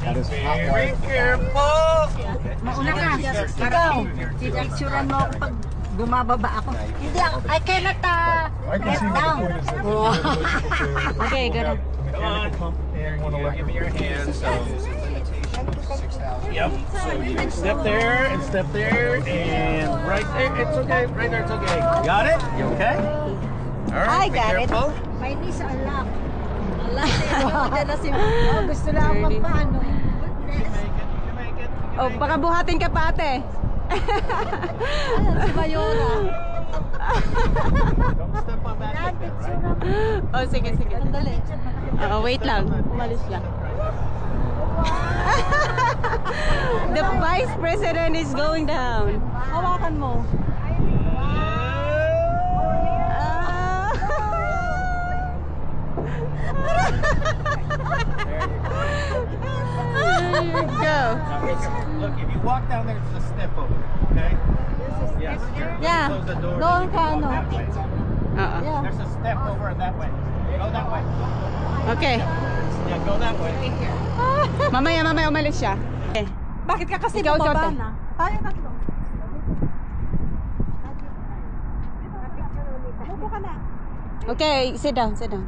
That is hot Very water. careful. Mauna ka. Ikaw, pipicturean mo ako pag bumababa ako. Hindi, I cannot I can get see what the down. point is there. Okay, good. Come on. Here, give me your hand. So, yep. So you step there and step there and right there. It's okay. Right there, it's okay. Got it? You okay? All right. I got it. Careful. My knees are locked. Oh, gusto lang ako magpaano. You can make it. You can make it. You can Oh, make baka buhatin ka pa ate. Si Mayora. it. Don't step on that like that, right? Oh, sige, sige. Sandali. Wait lang. Umalis lang. The Vice President is going down. Hawakan mo. Ah. There you go. Now, look, if you walk down there, there's a step over, okay? Yes. Yeah. Close the door. Doon You ka, walk ano? that way. Oo. Yeah. There's a step over and that way. Go that way. Okay. Yeah, go that way. Mamaya umalis siya. Okay. Bakit ka kasi Ikaw, bumaba Jordan. na? Tayo tatlo. Upo ka na. Okay, sit down, sit down.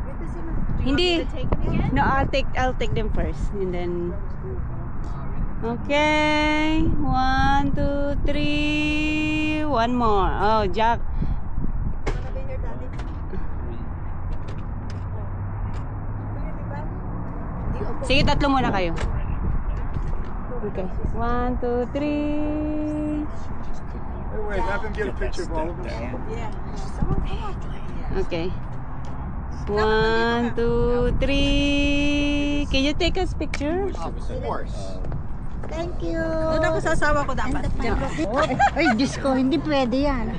Ito sino? Hindi. No, I'll take them first and then. Okay. 1, 2, 3. One more. Oh, Jack. Wanna be your daddy? Sige, tatlo muna kayo. Okay. 1, 2, 3. Hey, wait, have him get a picture of all of us. Yeah. Okay. 1, 2, 3. Can you take us picture? Of course. Thank you. Doon ako sasawa ko dapat. Ay, Diyos ko, hindi pwede yan.